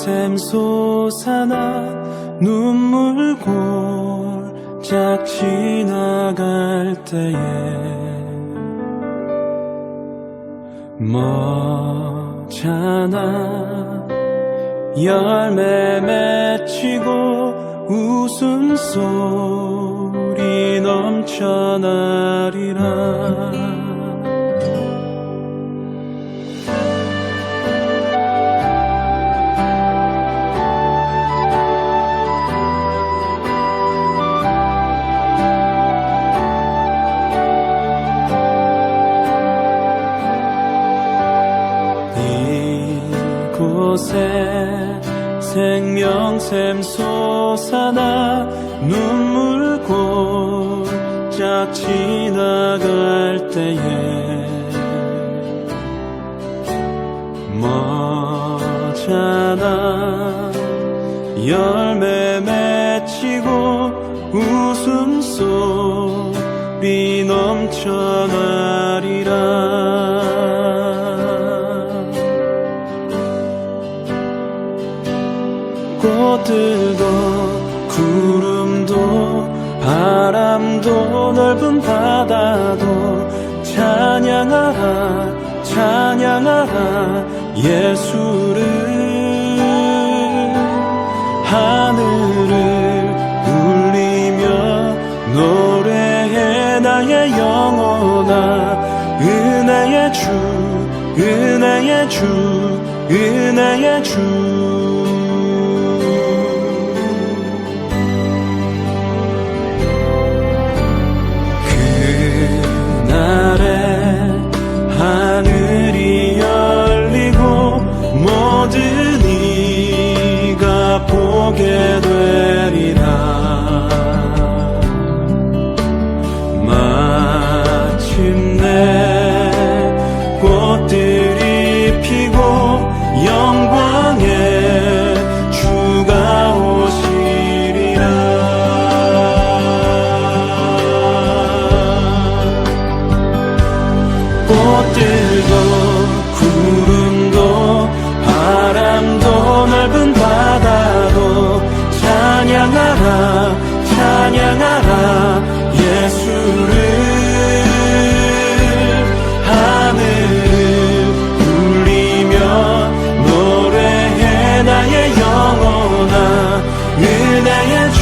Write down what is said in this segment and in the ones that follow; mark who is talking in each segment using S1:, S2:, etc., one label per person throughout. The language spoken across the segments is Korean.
S1: 생명샘 솟아나 눈물 골짝 지나갈 때에 머잖아 열매 맺히고 웃음소리 넘쳐나리라. 이곳에 생명샘 솟아나 눈물 골짝 지나갈 때에 머잖아 열매 맺히고 웃음소리 넘쳐나리라. 꽃들도 구름도 바람도 넓은 바다도 찬양하라 찬양하라 예수를. 하늘을 울리며 노래해 나의 영혼아. 은혜의 주 은혜의 주 은혜의 주. 하늘이 열리고 모든 이가 보게 되리라. 마침내 꽃들이 피고 영광의 주가 오시리라. 꽃들도 구름도 바람도 넓은 바다도 찬양하라 찬양하라 예수를. 하늘을 울리며 노래해 나의 영혼아. 은혜의 주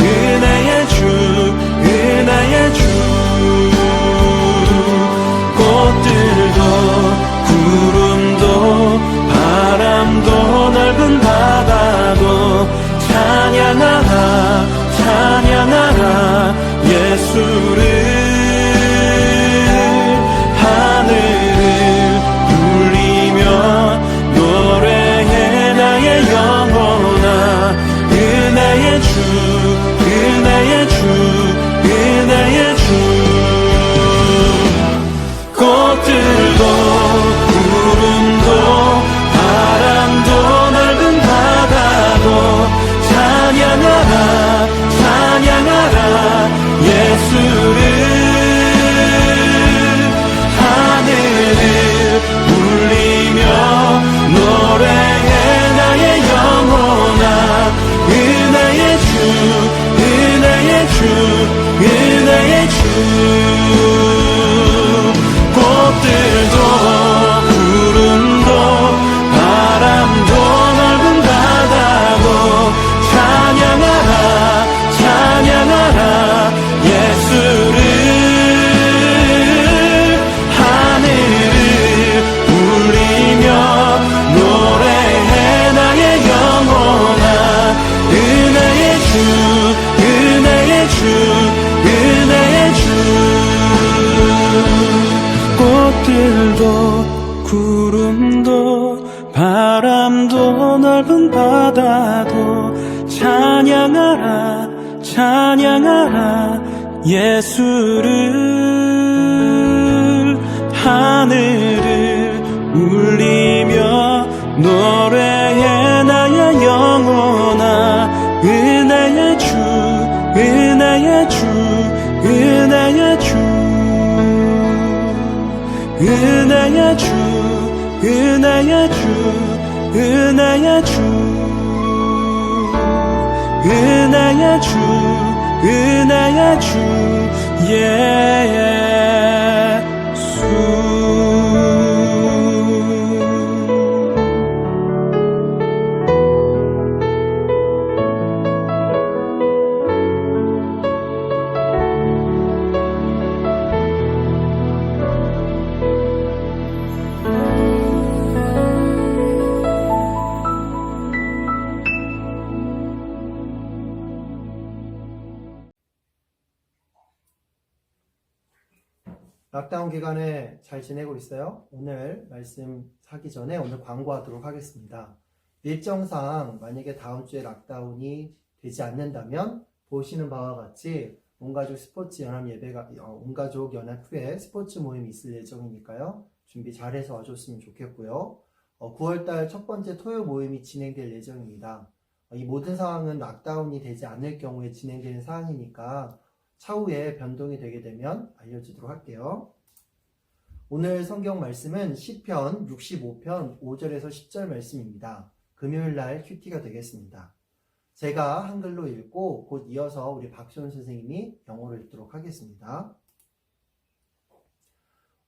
S1: 은혜의 주 은혜의 주. 꽃들도 구름도 바람도 넓은 바다도 찬양하라 찬양하라 예수를. 하늘을 울리며 노래해 나의 영혼아. 은혜의 주 은혜의 주 은혜의 주. 꽃들도 구름도 바람도 넓은 바다도 찬양하라 찬양하라 예수를. 하늘을 울리며 노래해 나의 영혼아. 은혜의 주 은혜의 주 은혜의 주. 꽃들도 구름도 바람도 넓은 바다도 찬양하라 찬양하라 예수를. 하늘을 울리며 노래해 나의 영혼아. 은혜의 주 은혜의 주 은혜의 주. 꽃들도 구름도 바람도 넓은 바다도 찬양하라 찬양하라 예수를. 하늘을 울리며 노래해 나의 영혼아. 은혜의 주 은혜의 주 은혜의 주 은혜의 주 은혜의 주 은혜의 은혜의 주, 은혜의 주, 은혜의 주 예수.
S2: 락다운 기간에 잘 지내고 있어요? 오늘 말씀 하기 전에 오늘 광고하도록 하겠습니다. 일정상 만약에 다음 주에 락다운이 되지 않는다면 보시는 바와 같이 온가족 스포츠 연합 예배가 온가족 연합 후에 스포츠 모임이 있을 예정이니까요. 준비 잘해서 와줬으면 좋겠고요. 9월달 첫 번째 토요 모임이 진행될 예정입니다. 이 모든 상황은 락다운이 되지 않을 경우에 진행되는 사항이니까 차후에 변동이 되게 되면 알려주도록 할게요. 오늘 성경 말씀은 시편 65편 5절에서 10절 말씀입니다. 금요일날 큐티가 되겠습니다. 제가 한글로 읽고 곧 이어서 우리 박시원 선생님이 영어로 읽도록 하겠습니다.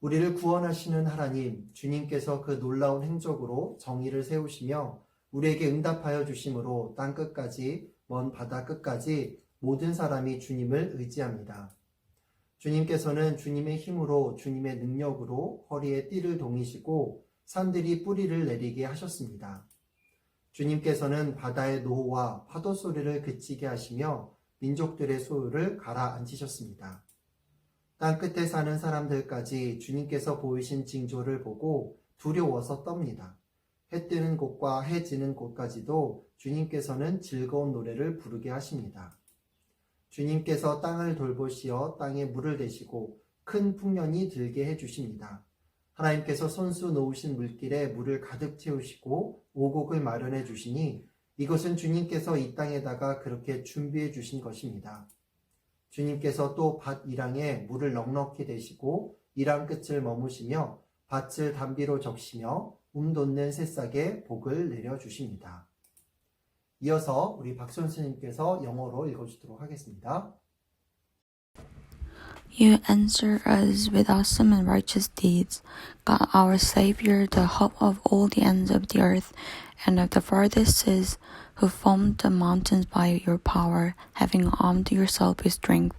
S2: 우리를 구원하시는 하나님, 주님께서 그 놀라운 행적으로 정의를 세우시며 우리에게 응답하여 주심으로 땅 끝까지 먼 바다 끝까지 모든 사람이 주님을 의지합니다. 주님께서는 주님의 힘으로 주님의 능력으로 허리에 띠를 동이시고 산들이 뿌리를 내리게 하셨습니다. 주님께서는 바다의 노호와 파도 소리를 그치게 하시며 민족들의 소유를 가라앉히셨습니다. 땅끝에 사는 사람들까지 주님께서 보이신 징조를 보고 두려워서 떱니다. 해 뜨는 곳과 해 지는 곳까지도 주님께서는 즐거운 노래를 부르게 하십니다. 주님께서 땅을 돌보시어 땅에 물을 대시고 큰 풍년이 들게 해주십니다. 하나님께서 손수 놓으신 물길에 물을 가득 채우시고 오곡을 마련해 주시니 이것은 주님께서 이 땅에다가 그렇게 준비해 주신 것입니다. 주님께서 또 밭 이랑에 물을 넉넉히 대시고 이랑 끝을 머무시며 밭을 담비로 적시며 돋는 새싹에 복을 내려주십니다. 이어서 우리 박수현 스님께서 영어로 읽어주도록 하겠습니다.
S3: You answer us with awesome and righteous deeds, God our Savior, the hope of all the ends of the earth and of the farthest seas, who formed the mountains by your power, having armed yourself with strength.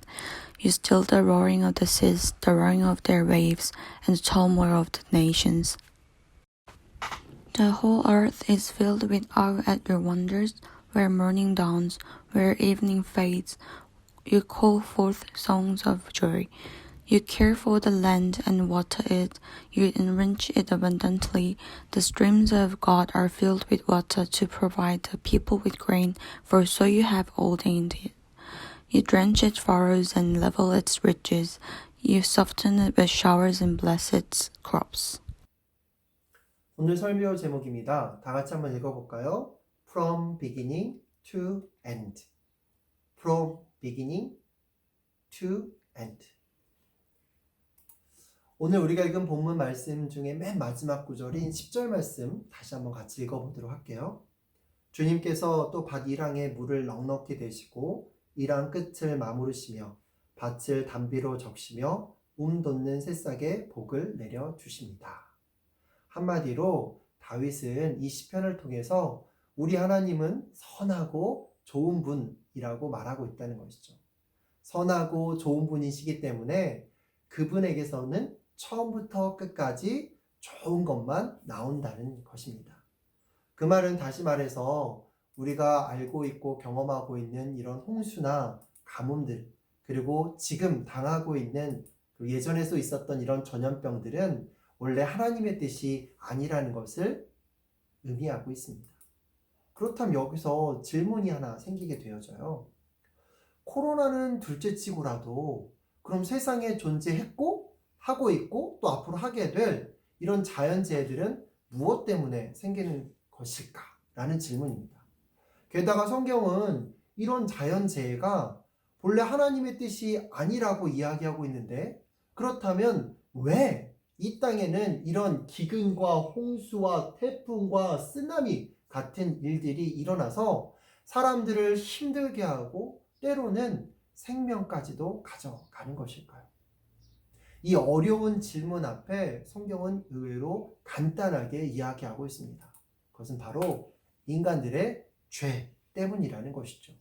S3: You still the roaring of the seas, the roaring of their waves, and the turmoil of the nations. The whole earth is filled with awe at your wonders, where morning dawns, where evening fades. You call forth songs of joy. You care for the land and water it. You enrich it abundantly. The streams of God are filled with water to provide the people with grain, for so you have ordained it. You drench its furrows and level its ridges. You soften it with showers and bless its crops.
S2: 오늘 설교 제목입니다. 다 같이 한번 읽어볼까요? From beginning to end. From beginning to end. 오늘 우리가 읽은 본문 말씀 중에 맨 마지막 구절인 10절 말씀 다시 한번 같이 읽어보도록 할게요. 주님께서 또 밭 이랑에 물을 넉넉히 대시고 이랑 끝을 마무르시며 밭을 담비로 적시며 돋는 새싹에 복을 내려주십니다. 한마디로 다윗은 이 시편을 통해서 우리 하나님은 선하고 좋은 분이라고 말하고 있다는 것이죠. 선하고 좋은 분이시기 때문에 그분에게서는 처음부터 끝까지 좋은 것만 나온다는 것입니다. 그 말은 다시 말해서 우리가 알고 있고 경험하고 있는 이런 홍수나 가뭄들, 그리고 지금 당하고 있는 예전에도 있었던 이런 전염병들은 원래 하나님의 뜻이 아니라는 것을 의미하고 있습니다. 그렇다면 여기서 질문이 하나 생기게 되어져요. 코로나는 둘째치고라도 그럼 세상에 존재했고 하고 있고 또 앞으로 하게 될 이런 자연재해들은 무엇 때문에 생기는 것일까? 라는 질문입니다. 게다가 성경은 이런 자연재해가 본래 하나님의 뜻이 아니라고 이야기하고 있는데 그렇다면 왜 이 땅에는 이런 기근과 홍수와 태풍과 쓰나미 같은 일들이 일어나서 사람들을 힘들게 하고 때로는 생명까지도 가져가는 것일까요? 이 어려운 질문 앞에 성경은 의외로 간단하게 이야기하고 있습니다. 그것은 바로 인간들의 죄 때문이라는 것이죠.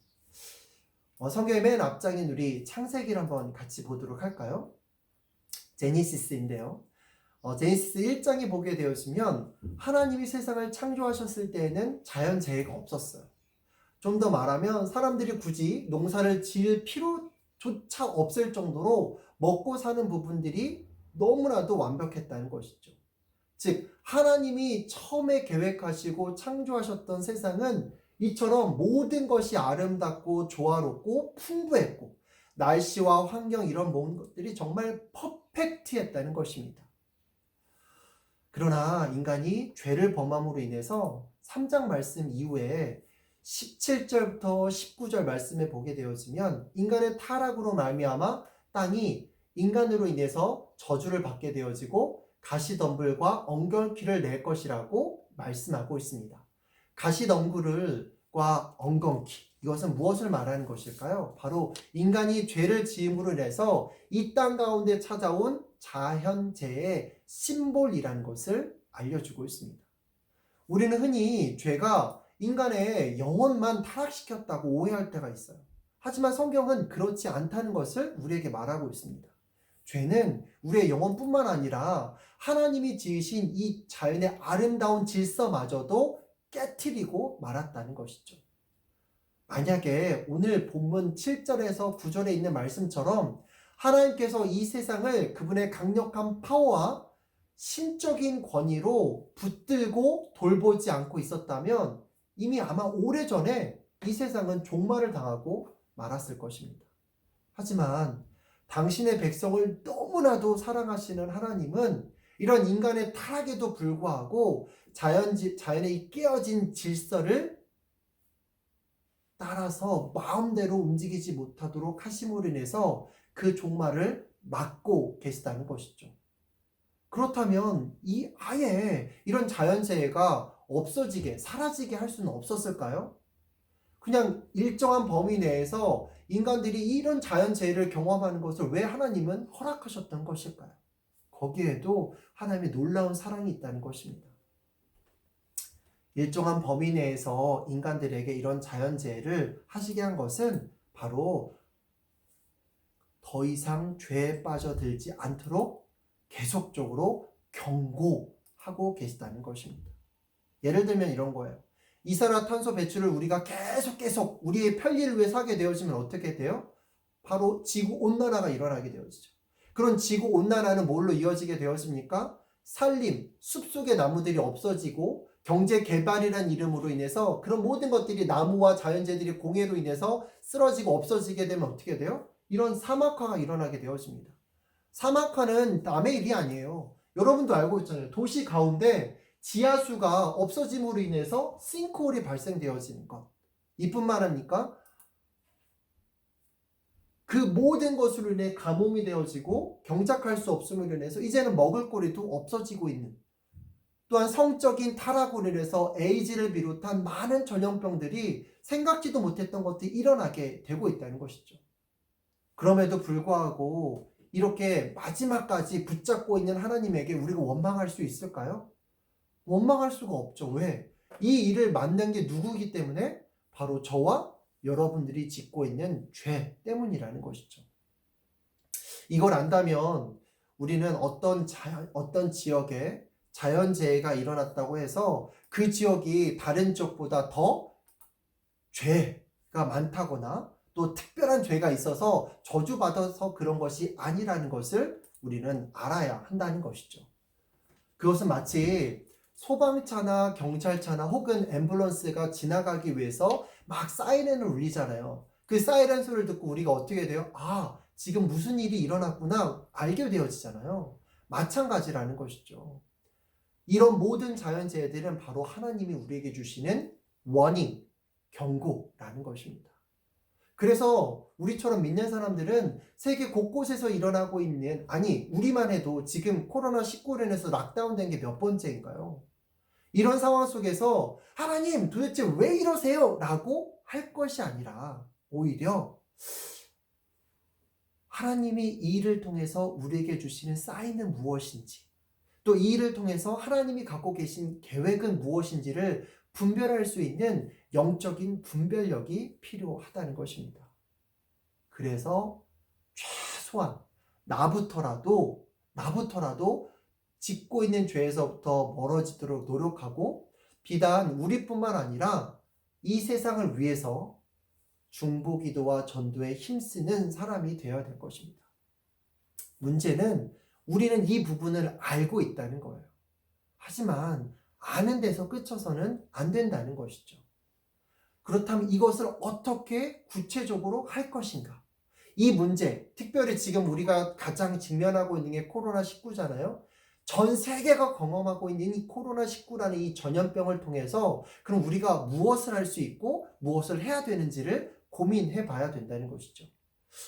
S2: 성경의 맨 앞장인 우리 창세기를 한번 같이 보도록 할까요? 제니시스인데요. 제니시스 1장에 보게 되었으면 하나님이 세상을 창조하셨을 때에는 자연재해가 없었어요. 좀 더 말하면 사람들이 굳이 농사를 지을 필요조차 없을 정도로 먹고 사는 부분들이 너무나도 완벽했다는 것이죠. 즉 하나님이 처음에 계획하시고 창조하셨던 세상은 이처럼 모든 것이 아름답고 조화롭고 풍부했고 날씨와 환경 이런 모든 것들이 정말 퍼펙트했다는 것입니다. 그러나 인간이 죄를 범함으로 인해서 3장 말씀 이후에 17절부터 19절 말씀에 보게 되어지면 인간의 타락으로 말미암아 땅이 인간으로 인해서 저주를 받게 되어지고 가시덤불과 엉겅퀴를 낼 것이라고 말씀하고 있습니다. 가시덤불과 엉겅퀴, 이것은 무엇을 말하는 것일까요? 바로 인간이 죄를 지음으로 인해서 이 땅 가운데 찾아온 자연재해의 심볼이라는 것을 알려주고 있습니다. 우리는 흔히 죄가 인간의 영혼만 타락시켰다고 오해할 때가 있어요. 하지만 성경은 그렇지 않다는 것을 우리에게 말하고 있습니다. 죄는 우리의 영혼뿐만 아니라 하나님이 지으신 이 자연의 아름다운 질서마저도 깨트리고 말았다는 것이죠. 만약에 오늘 본문 7절에서 9절에 있는 말씀처럼 하나님께서 이 세상을 그분의 강력한 파워와 신적인 권위로 붙들고 돌보지 않고 있었다면 이미 아마 오래전에 이 세상은 종말을 당하고 말았을 것입니다. 하지만 당신의 백성을 너무나도 사랑하시는 하나님은 이런 인간의 타락에도 불구하고 자연의 이 깨어진 질서를 따라서 마음대로 움직이지 못하도록 하심으로 인해서 그 종말을 막고 계시다는 것이죠. 그렇다면 아예 이런 자연재해가 없어지게, 사라지게 할 수는 없었을까요? 그냥 일정한 범위 내에서 인간들이 이런 자연재해를 경험하는 것을 왜 하나님은 허락하셨던 것일까요? 거기에도 하나님의 놀라운 사랑이 있다는 것입니다. 일정한 범위 내에서 인간들에게 이런 자연재해를 하시게 한 것은 바로 더 이상 죄에 빠져들지 않도록 계속적으로 경고하고 계시다는 것입니다. 예를 들면 이런 거예요. 이산화탄소 배출을 우리가 계속 우리의 편리를 위해 하게 되어지면 어떻게 돼요? 바로 지구온난화가 일어나게 되어지죠. 그런 지구온난화는 뭘로 이어지게 되었습니까? 산림, 숲속의 나무들이 없어지고 경제개발이라는 이름으로 인해서 그런 모든 것들이 나무와 자연재해들이 공해로 인해서 쓰러지고 없어지게 되면 어떻게 돼요? 이런 사막화가 일어나게 되어집니다. 사막화는 남의 일이 아니에요. 여러분도 알고 있잖아요. 도시 가운데 지하수가 없어짐으로 인해서 싱크홀이 발생되어지는 것. 이뿐만 아닙니까? 그 모든 것으로 인해 가뭄이 되어지고 경작할 수 없음으로 인해서 이제는 먹을거리도 없어지고 있는, 또한 성적인 타락으로 인해서 에이즈를 비롯한 많은 전염병들이 생각지도 못했던 것들이 일어나게 되고 있다는 것이죠. 그럼에도 불구하고 이렇게 마지막까지 붙잡고 있는 하나님에게 우리가 원망할 수 있을까요? 원망할 수가 없죠. 왜? 이 일을 만든 게 누구이기 때문에? 바로 저와 여러분들이 짓고 있는 죄 때문이라는 것이죠. 이걸 안다면 우리는 어떤 지역에 자연재해가 일어났다고 해서 그 지역이 다른 지역보다 더 죄가 많다거나 또 특별한 죄가 있어서 저주받아서 그런 것이 아니라는 것을 우리는 알아야 한다는 것이죠. 그것은 마치 소방차나 경찰차나 혹은 앰뷸런스가 지나가기 위해서 막 사이렌을 울리잖아요. 그 사이렌 소리를 듣고 우리가 어떻게 돼요? 아, 지금 무슨 일이 일어났구나 알게 되어지잖아요. 마찬가지라는 것이죠. 이런 모든 자연재해들은 바로 하나님이 우리에게 주시는 워닝, 경고라는 것입니다. 그래서 우리처럼 믿는 사람들은 세계 곳곳에서 일어나고 있는, 아니 우리만 해도 지금 코로나19로 인해서 락다운된 게 몇 번째인가요? 이런 상황 속에서 하나님 도대체 왜 이러세요? 라고 할 것이 아니라 오히려 하나님이 이 일을 통해서 우리에게 주시는 사인은 무엇인지, 또 이 일을 통해서 하나님이 갖고 계신 계획은 무엇인지를 분별할 수 있는 영적인 분별력이 필요하다는 것입니다. 그래서 최소한 나부터라도 짓고 있는 죄에서부터 멀어지도록 노력하고, 비단 우리뿐만 아니라 이 세상을 위해서 중보기도와 전도에 힘쓰는 사람이 되어야 될 것입니다. 문제는 우리는 이 부분을 알고 있다는 거예요. 하지만 아는 데서 그쳐서는 안 된다는 것이죠. 그렇다면 이것을 어떻게 구체적으로 할 것인가? 이 문제, 특별히 지금 우리가 가장 직면하고 있는 게 코로나19잖아요. 전 세계가 경험하고 있는 이 코로나19라는 이 전염병을 통해서 그럼 우리가 무엇을 할 수 있고 무엇을 해야 되는지를 고민해 봐야 된다는 것이죠.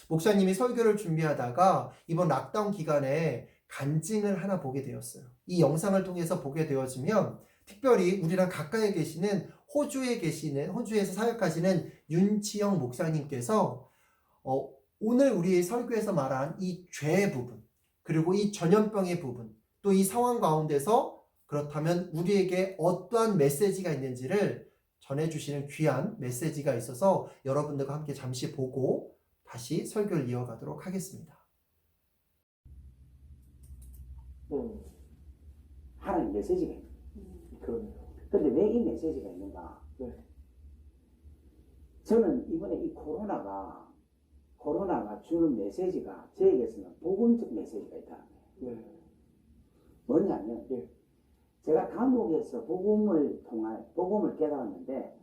S2: 목사님이 설교를 준비하다가 이번 락다운 기간에 간증을 하나 보게 되었어요. 이 영상을 통해서 보게 되어지면 특별히 우리랑 가까이 계시는 호주에서 사역하시는 윤치영 목사님께서 오늘 우리 설교에서 말한 이 죄의 부분, 그리고 이 전염병의 부분, 또 이 상황 가운데서 그렇다면 우리에게 어떠한 메시지가 있는지를 전해주시는 귀한 메시지가 있어서 여러분들과 함께 잠시 보고 다시 설교를 이어가도록 하겠습니다.
S4: 하나님 메시지가 있는
S1: 그러네요.
S4: 그런데 왜 이 메시지가 있는가?
S1: 네.
S4: 저는 이번에 이 코로나가 주는 메시지가 저에게서는 복음적 메시지가 있다는 거예요.
S1: 네.
S4: 뭐냐면
S1: 예.
S4: 제가 감옥에서 복음을 깨달았는데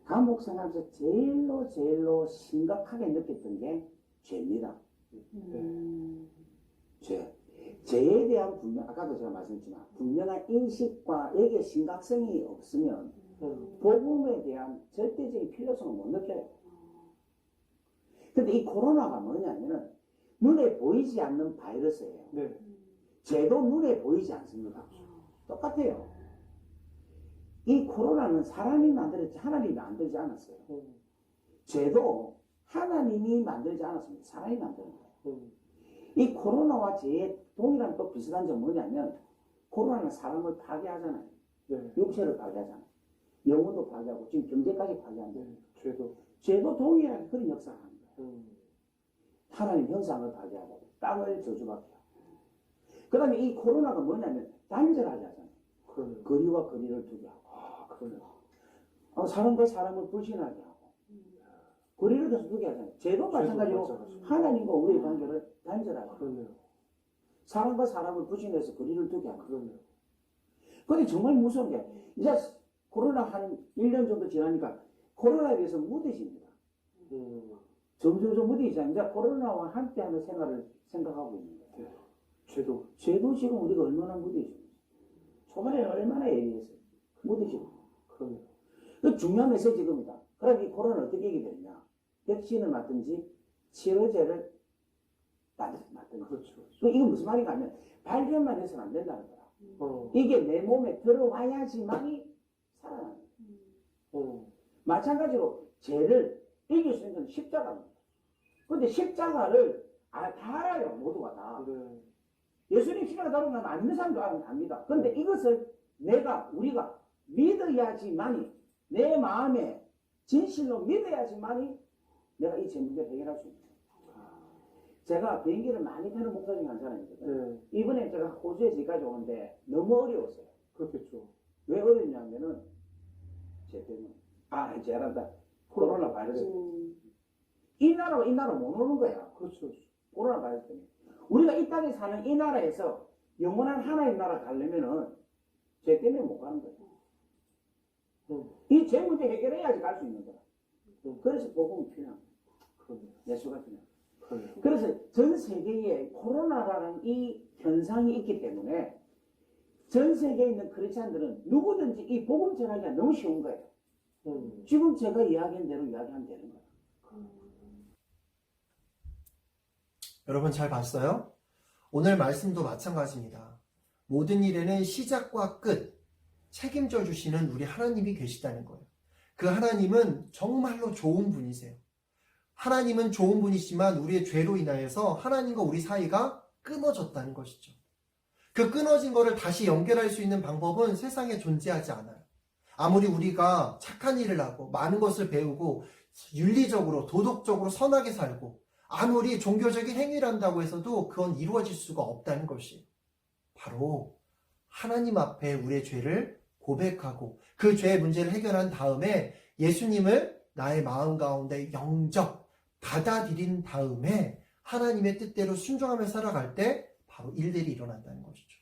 S4: 감옥 생활에서 제일로 심각하게 느꼈던 게 죄입니다. 죄에 대한 아까도 제가 말씀드렸지만 분명한 인식과 여기에 심각성이 없으면 복음에 대한 절대적인 필요성을 못 느껴요. 근데 이 코로나가 뭐냐면은 눈에 보이지 않는 바이러스예요.
S1: 네.
S4: 죄도 눈에 보이지 않습니다. 똑같아요. 이 코로나는 사람이 만들었지 하나님이 만들지 않았어요. 죄도 하나님이 만들지 않았습니다. 사람이 만드는 거예요. 이 코로나와 죄의 동일한 또 비슷한 점 뭐냐면 코로나는 사람을 파괴하잖아요.
S1: 네.
S4: 육체를 파괴하잖아요. 영혼도 파괴하고 지금 경제까지 파괴한다. 죄도 동일하게 그런 역사를 하는 거예요. 하나님 형상을 파괴하고 땅을 저주받게 하고. 그 다음에 이 코로나가 뭐냐면 단절하게 하잖아요. 거리와 거리를 두게 하고. 사람과 사람을 불신하게 하고. 거리를 계속 두게 하잖아요. 죄도 마찬가지로 하나님과 우리의 관계를 단절하게 하고. 사람과 사람을 불신해서 거리를 두게 하고. 근데 정말 무서운 게 이제 코로나 한 1년 정도 지나니까 코로나에 대해서 무뎌집니다. 점점 무뎌지잖아요. 이제 코로나와 함께하는 생활을 생각하고 있는 거예요. 죄도 지금 우리가 얼마나 무뎌지고 초반에는 얼마나 예리했어요. 무뎌지고. 그 중요한 메시지 이겁니다. 그럼 이 코로나는 어떻게 이기게 되느냐? 백신을 맞든지 치료제를 맞든지. 이건 무슨 말인가 하면 발견만 해서는 안 된다는 거야. 이게 내 몸에 들어와야지만이 살아나는 거야. 마찬가지로 죄를 이길 수 있는 건 십자가입니다. 근데 십자가를 다 알아요. 모두가 다. 예수님 십자가 다루고 나면 안 믿는 사람도 압니다. 근데 이것을 우리가 믿어야지만이 내 마음에 진실로 믿어야지만이 내가 이 죄 문제를 해결할 수 있는 거예요. 제가 비행기를 많이 타는 목사 중에 한 사람이거든요. 이번에 제가 호주에서 여기까지 오는데 너무 어려웠어요.
S1: 그렇겠죠.
S4: 왜 어렵냐면은 죄 때문에. 죄란다. 코로나 바이러스. 이 나라와 이 나라 못 오는 거야. 코로나 바이러스 때문에. 우리가 이 땅에 사는 이 나라에서 영원한 하나님 나라 가려면은 죄 때문에 못 가는 거야. 이 죄 문제 해결해야지 갈 수 있는 거야. 그래서 복음이 필요한 거야. 예수가 필요한 거야. 그래서 전 세계에 코로나라는 이 현상이 있기 때문에 전 세계에 있는 크리스찬들은 누구든지 이 복음 전하기가 너무 쉬운 거예요. 지금 제가 이야기한 대로 이야기하면 되는 거야.
S2: 여러분 잘 봤어요? 오늘 말씀도 마찬가지입니다. 모든 일에는 시작과 끝, 책임져 주시는 우리 하나님이 계시다는 거예요. 그 하나님은 정말로 좋은 분이세요. 하나님은 좋은 분이시지만 우리의 죄로 인하여서 하나님과 우리 사이가 끊어졌다는 것이죠. 그 끊어진 거를 다시 연결할 수 있는 방법은 세상에 존재하지 않아요. 아무리 우리가 착한 일을 하고 많은 것을 배우고 윤리적으로 도덕적으로 선하게 살고 아무리 종교적인 행위를 한다고 해서도 그건 이루어질 수가 없다는 것이 바로 하나님 앞에 우리의 죄를 고백하고 그 죄의 문제를 해결한 다음에 예수님을 나의 마음 가운데 영접 받아들인 다음에 하나님의 뜻대로 순종하며 살아갈 때 바로 일들이 일어난다는 것이죠.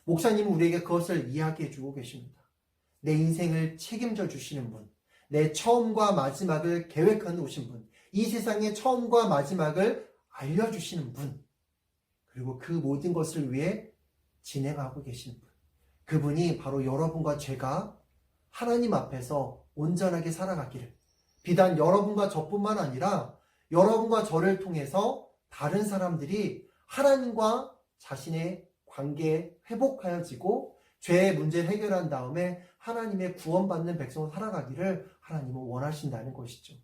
S2: 목사님은 우리에게 그것을 이야기해 주고 계십니다. 내 인생을 책임져 주시는 분, 내 처음과 마지막을 계획해 놓으신 분, 이 세상의 처음과 마지막을 알려주시는 분, 그리고 그 모든 것을 위해 진행하고 계신 분, 그분이 바로 여러분과 제가 하나님 앞에서 온전하게 살아가기를, 비단 여러분과 저뿐만 아니라 여러분과 저를 통해서 다른 사람들이 하나님과 자신의 관계에 회복하여지고 죄의 문제를 해결한 다음에 하나님의 구원받는 백성으로 살아가기를 하나님은 원하신다는 것이죠.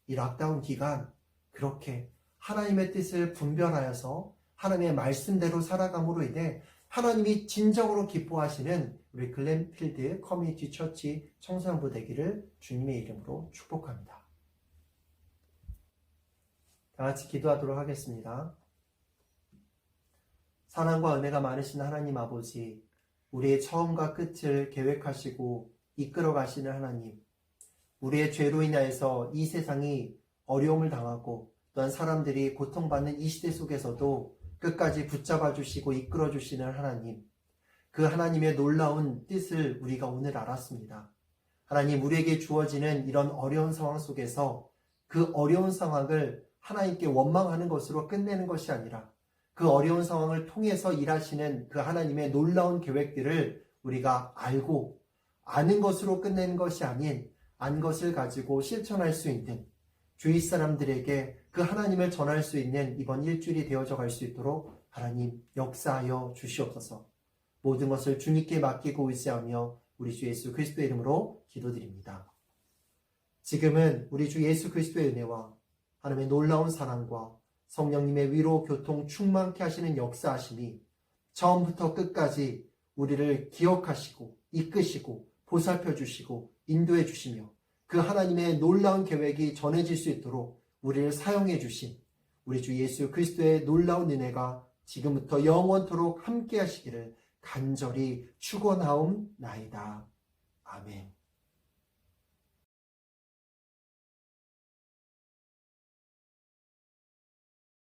S2: 이 락다운 기간 그렇게 하나님의 뜻을 분별하여서 하나님의 말씀대로 살아감으로 인해 하나님이 진정으로 기뻐하시는 우리 글렌필드 커뮤니티 처치 청소년부 되기를 주님의 이름으로 축복합니다. 다 같이 기도하도록 하겠습니다. 사랑과 은혜가 많으신 하나님 아버지, 우리의 처음과 끝을 계획하시고 이끌어 가시는 하나님, 우리의 죄로 인하여서 이 세상이 어려움을 당하고 또한 사람들이 고통받는 이 시대 속에서도 끝까지 붙잡아 주시고 이끌어 주시는 하나님, 그 하나님의 놀라운 뜻을 우리가 오늘 알았습니다. 하나님, 우리에게 주어지는 이런 어려운 상황 속에서 그 어려운 상황을 하나님께 원망하는 것으로 끝내는 것이 아니라 그 어려운 상황을 통해서 일하시는 그 하나님의 놀라운 계획들을 우리가 알고 아는 것으로 끝내는 것이 아닌 안 것을 가지고 실천할 수 있는 주위 사람들에게 그 하나님을 전할 수 있는 이번 일주일이 되어져 갈 수 있도록 하나님 역사하여 주시옵소서. 모든 것을 주님께 맡기고 의지하며 우리 주 예수 그리스도의 이름으로 기도드립니다. 지금은 우리 주 예수 그리스도의 은혜와 하나님의 놀라운 사랑과 성령님의 위로 교통 충만케 하시는 역사하심이 처음부터 끝까지 우리를 기억하시고 이끄시고 보살펴 주시고 인도해 주시며 그 하나님의 놀라운 계획이 전해질 수 있도록 우리를 사용해 주신 우리 주 예수 그리스도의 놀라운 은혜가 지금부터 영원토록 함께 하시기를 간절히 축원하옵나이다. 아멘.